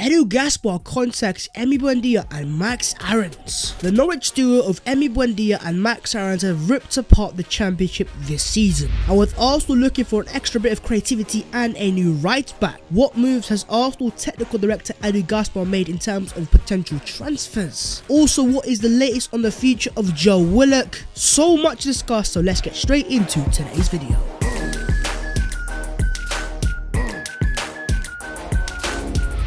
Edu Gaspar contacts Emi Buendia and Max Aarons. The Norwich duo of Emi Buendia and Max Aarons have ripped apart the championship this season. And with Arsenal looking for an extra bit of creativity and a new right back, what moves has Arsenal technical director Edu Gaspar made in terms of potential transfers? Also, what is the latest on the future of Joe Willock? So much to discuss, so let's get straight into today's video.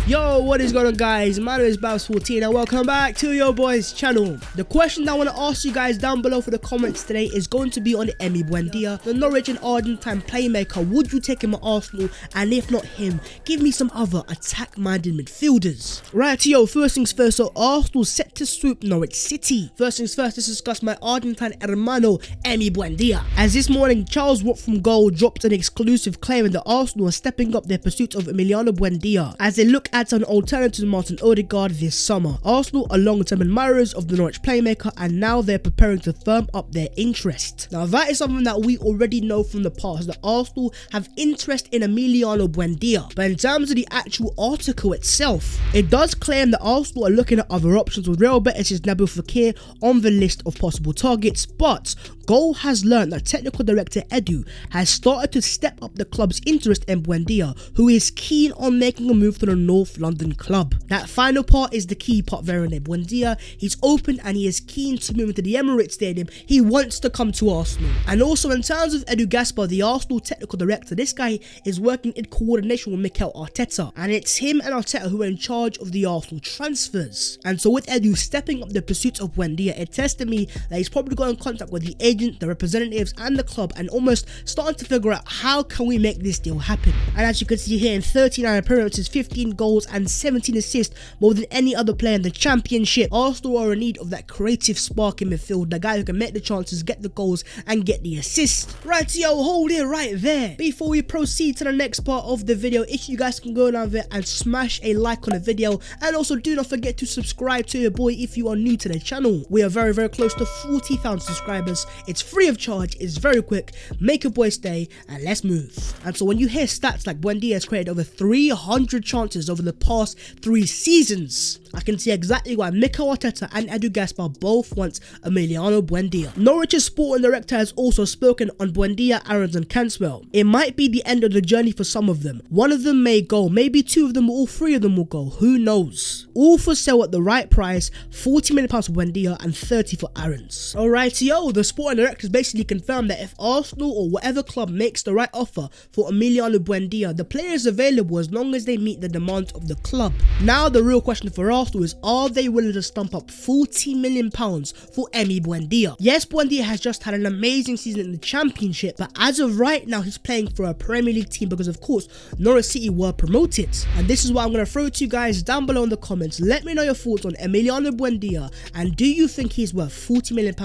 Yo, what is going on, guys? My name is Babs14 and welcome back to your boys channel. The question that I want to ask you guys down below for the comments today is going to be on Emi Buendia, the Norwich and Argentine playmaker. Would you take him at Arsenal? And if not him, give me some other attack-minded midfielders. Right, yo, first things first, so Arsenal set to swoop Norwich City. First things first, let's discuss my Argentine hermano, Emi Buendia. As this morning, Charles Watt from Goal dropped an exclusive claiming that Arsenal are stepping up their pursuit of Emiliano Buendia as they look at an alternative to Martin Odegaard this summer. Arsenal are long-term admirers of the Norwich playmaker and now they're preparing to firm up their interest. Now that is something that we already know from the past, that Arsenal have interest in Emiliano Buendia. But in terms of the actual article itself, it does claim that Arsenal are looking at other options, with Real Betis' Nabil Fekir on the list of possible targets. But Goal has learned that technical director Edu has started to step up the club's interest in Buendia, who is keen on making a move to the North London club. That final part is the key part there in Buendia. He's open and he is keen to move into the Emirates Stadium. He wants to come to Arsenal. And also in terms of Edu Gaspar, the Arsenal technical director, this guy is working in coordination with Mikel Arteta, and it's him and Arteta who are in charge of the Arsenal transfers. And so with Edu stepping up the pursuit of Buendia, it tells to me that he's probably got in contact with the agent, the representatives and the club, and almost starting to figure out how can we make this deal happen. And as you can see here, in 39 appearances, 15 goals and 17 assists, more than any other player in the championship, Arsenal are in need of that creative spark in midfield, the guy who can make the chances, get the goals and get the assists. Right, yo, hold it right there. Before we proceed to the next part of the video, if you guys can go down there and smash a like on the video, and also do not forget to subscribe to your boy if you are new to the channel. We are very close to 40,000 subscribers. It's free of charge, it's very quick, make your boy stay, and let's move. And so when you hear stats like Buendia has created over 300 chances over the past 3 seasons, I can see exactly why Mikel Arteta and Edu Gaspar both want Emiliano Buendia. Norwich's sporting director has also spoken on Buendia, Aarons and Cancelo. It might be the end of the journey for some of them. One of them may go, maybe 2 of them or all 3 of them will go, who knows. All for sale at the right price, £40 million for Buendia and 30 for Aarons. Alright, yo, the sporting director has basically confirmed that if Arsenal or whatever club makes the right offer for Emiliano Buendia, the player is available as long as they meet the demands of the club. Now the real question for Arsenal is, are they willing to stump up £40 million for Emi Buendia? Yes, Buendia has just had an amazing season in the championship, but as of right now he's playing for a Premier League team because of course Norwich City were promoted. And this is what I'm going to throw to you guys down below in the comments. Let me know your thoughts on Emiliano Buendia, and do you think he's worth £40 million?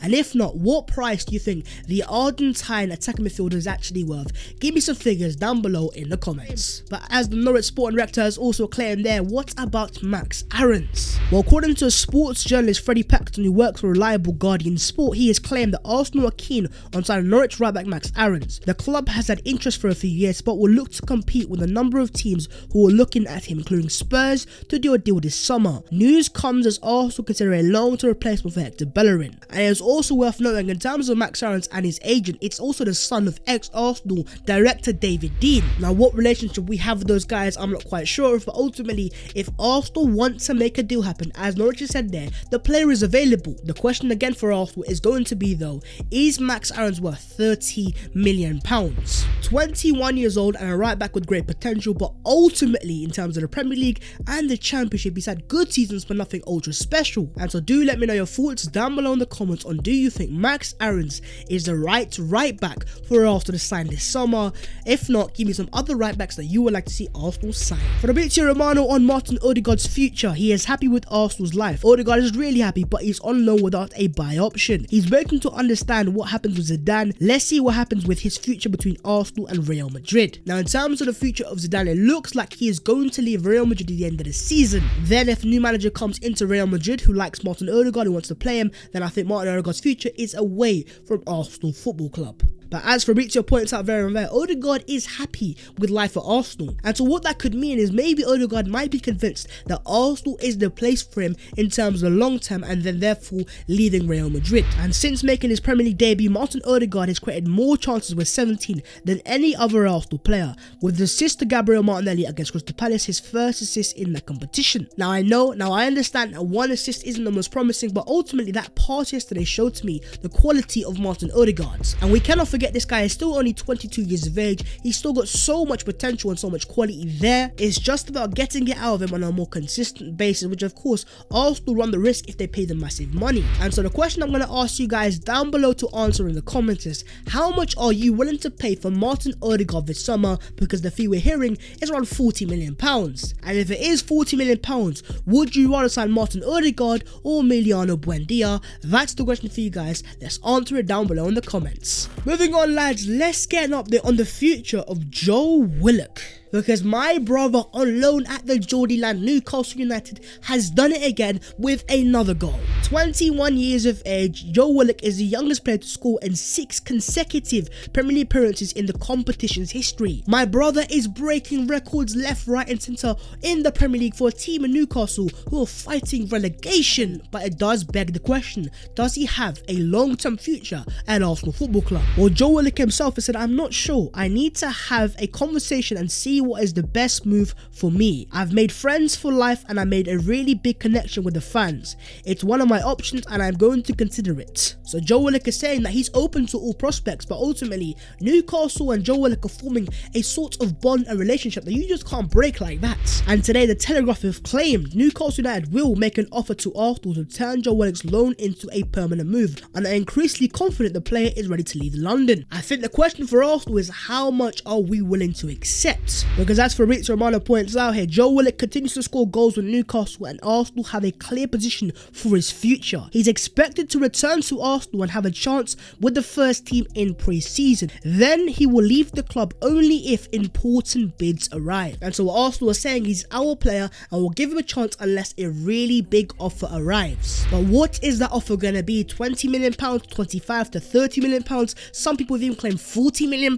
And if not, what price do you think the Argentine attacking midfielder is actually worth? Give me some figures down below in the comments. But as the Norwich sporting director has also claimed there, what about Max Aarons? Well, according to sports journalist Freddie Paxton, who works for reliable Guardian Sport, he has claimed that Arsenal are keen on signing Norwich right back Max Aarons. The club has had interest for a few years but will look to compete with a number of teams who are looking at him, including Spurs, to do a deal this summer. News comes as Arsenal consider a long-term replacement for Hector Bellerin. And it is also worth noting, in terms of Max Aarons and his agent, it's also the son of ex-Arsenal director David Dein. Now what relationship we have with those guys I'm not quite sure of, but ultimately if Arsenal want to make a deal happen, as Norwich has said there, the player is available. The question again for Arsenal is going to be though, is Max Aarons worth £30 million? 21 years old and a right back with great potential, but ultimately in terms of the Premier League and the Championship he's had good seasons but nothing ultra special. And so do let me know your thoughts down below in the comments on, do you think Max Aarons is the right back for Arsenal to sign this summer? If not, give me some other right backs that you would like to see Arsenal sign. For the Fabrizio Romano on Martin Odegaard's future, he is happy with Arsenal's life. Odegaard is really happy, but he's on loan without a buy option. He's waiting to understand what happens with Zidane. Let's see what happens with his future between Arsenal and Real Madrid. Now in terms of the future of Zidane, it looks like he is going to leave Real Madrid at the end of the season. Then if a new manager comes into Real Madrid who likes Martin Odegaard, who wants to play him, then I think Martin Odegaard's future is away from Arsenal Football Club. But as Fabrizio points out very well, Odegaard is happy with life at Arsenal. And so what that could mean is maybe Odegaard might be convinced that Arsenal is the place for him in terms of the long term, and then therefore leaving Real Madrid. And since making his Premier League debut, Martin Odegaard has created more chances with 17 than any other Arsenal player, with the assist to Gabriel Martinelli against Crystal Palace his first assist in that competition. Now I understand that one assist isn't the most promising, but ultimately that pass yesterday showed to me the quality of Martin Odegaard. And we cannot forget this guy is still only 22 years of age. He's still got so much potential and so much quality there. It's just about getting it out of him on a more consistent basis, which of course Arsenal run the risk if they pay the massive money. And so the question I'm going to ask you guys down below to answer in the comments is, how much are you willing to pay for Martin Odegaard this summer? Because the fee we're hearing is around £40 million. And if it is £40 million, would you rather sign Martin Odegaard or Emi Buendia? That's the question for you guys. Let's answer it down below in the comments. Moving on, lads, let's get an update on the future of Joe Willock. Because my brother on loan at the Geordie land, Newcastle United, has done it again with another goal. 21 years of age, Joe Willock is the youngest player to score in 6 consecutive Premier League appearances in the competition's history. My brother is breaking records left, right and centre in the Premier League for a team in Newcastle who are fighting relegation. But it does beg the question, does he have a long-term future at Arsenal Football Club? Well, Joe Willock himself has said, I'm not sure. I need to have a conversation and see what is the best move for me. I've made friends for life and I made a really big connection with the fans. It's one of my options and I'm going to consider it. So Joe Willock is saying that he's open to all prospects, but ultimately Newcastle and Joe Willock are forming a sort of bond and relationship that you just can't break like that. And today the Telegraph have claimed Newcastle United will make an offer to Arsenal to turn Joe Willock's loan into a permanent move, and are increasingly confident the player is ready to leave London. I think the question for Arsenal is, how much are we willing to accept? Because as Fabrizio Romano points out here, Joe Willock continues to score goals with Newcastle and Arsenal have a clear position for his future. He's expected to return to Arsenal and have a chance with the first team in pre-season. Then he will leave the club only if important bids arrive. And so Arsenal are saying he's our player and will give him a chance unless a really big offer arrives. But what is that offer going to be? £20 million, 25 to £30 million? Some people have even claimed £40 million.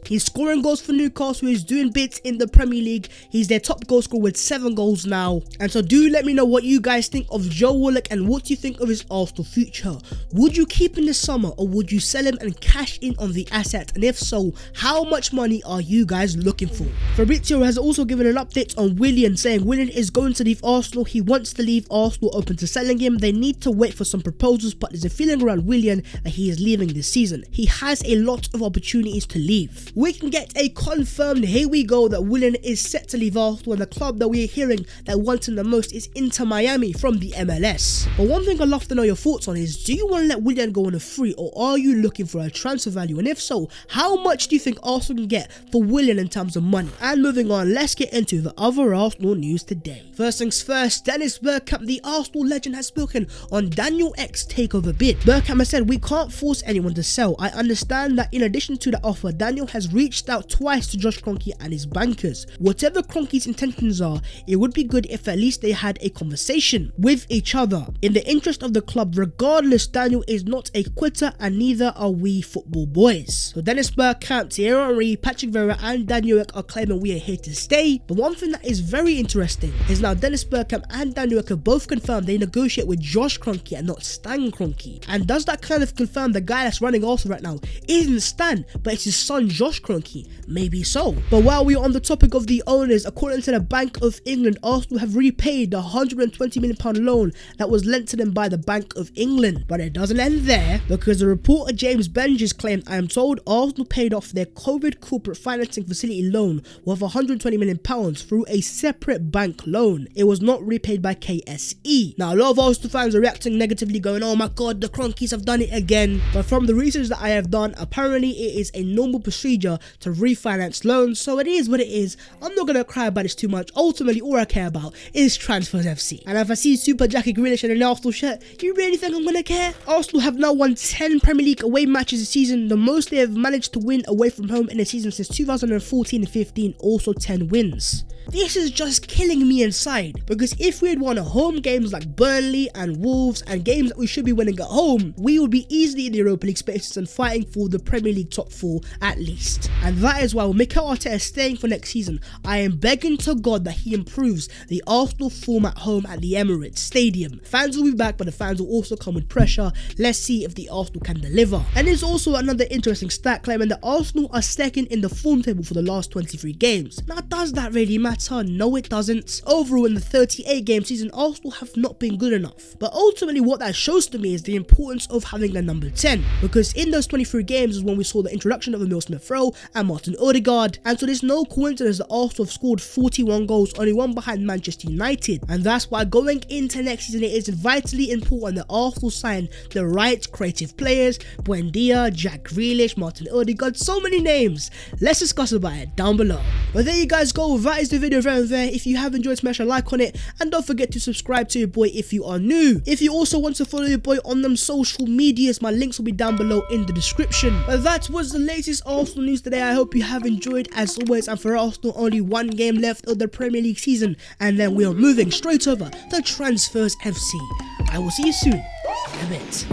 He's scoring goals for Newcastle, he's doing bits in the Premier League. He's their top goal scorer with 7 goals now. And so do let me know what you guys think of Joe Willock and what you think of his Arsenal future. Would you keep him this summer or would you sell him and cash in on the asset? And if so, how much money are you guys looking for? Fabrizio has also given an update on Willian, saying Willian is going to leave Arsenal. He wants to leave Arsenal, open to selling him. They need to wait for some proposals, but there's a feeling around Willian that he is leaving this season. He has a lot of opportunities to leave. We can get a confirmed, here we go, that Willian is set to leave Arsenal, and the club that we're hearing that wants him the most is Inter Miami from the MLS. But one thing I'd love to know your thoughts on is, do you want to let Willian go on a free, or are you looking for a transfer value? And if so, how much do you think Arsenal can get for Willian in terms of money? And moving on, let's get into the other Arsenal news today. First things first, Dennis Bergkamp, the Arsenal legend, has spoken on Daniel Ek's takeover bid. Bergkamp has said, we can't force anyone to sell. I understand that in addition to the offer, Daniel has reached out twice to Josh Kroenke and his bankers. Whatever Kroenke's intentions are, it would be good if at least they had a conversation with each other. In the interest of the club, regardless, Daniel is not a quitter and neither are we football boys. So Dennis Bergkamp, Thierry Henry, Patrick Vieira and Daniel Ek are claiming we are here to stay. But one thing that is very interesting is now Dennis Bergkamp and Daniel Ek have both confirmed they negotiate with Josh Kroenke and not Stan Kroenke. And does that kind of confirm the guy that's running Arsenal right now isn't Stan, but it's his son Josh Kroenke? Maybe so. But while we're on the topic of the owners, according to the Bank of England, Arsenal have repaid the £120 million loan that was lent to them by the Bank of England. But it doesn't end there, because the reporter James Benjes claimed, I am told Arsenal paid off their COVID corporate financing facility loan worth £120 million through a separate bank loan. It was not repaid by KSE. Now a lot of Arsenal fans are reacting negatively, going, oh my god, the Kroenkes have done it again. But from the research that I have done, apparently it is a normal procedure to refinance loans, so it is what it is. I'm not gonna cry about this too much. Ultimately, all I care about is Transfers FC. And if I see Super Jackie Grealish in an Arsenal shirt, you really think I'm gonna care? Arsenal have now won 10 Premier League away matches this season, the most they have managed to win away from home in a season since 2014-15, also 10 wins. This is just killing me inside, because if we had won home games like Burnley and Wolves and games that we should be winning at home, we would be easily in the Europa League spaces and fighting for the Premier League top 4 at least. And that is why with Mikel Arteta is staying for next season, I am begging to God that he improves the Arsenal form at home at the Emirates Stadium. Fans will be back, but the fans will also come with pressure. Let's see if the Arsenal can deliver. And there's also another interesting stat claiming that Arsenal are second in the form table for the last 23 games. Now, does that really matter? No, it doesn't. Overall, in the 38-game season, Arsenal have not been good enough. But ultimately, what that shows to me is the importance of having a number 10, because in those 23 games is when we saw the introduction of Emil Smith-Rowe and Martin Odegaard, and so there's no coincidence that Arsenal have scored 41 goals, only one behind Manchester United. And that's why going into next season, it is vitally important that Arsenal sign the right creative players. Buendia, Jack Grealish, Martin Odegaard, so many names. Let's discuss about it down below. But there you guys go, that is the video right there. If you have enjoyed, smash a like on it, and don't forget to subscribe to your boy if you are new. If you also want to follow your boy on them social medias, my links will be down below in the description. But that was the latest Arsenal news today. I hope you have enjoyed as always, and for Arsenal, only one game left of the Premier League season, and then we are moving straight over to Transfers FC. I will see you soon in a bit.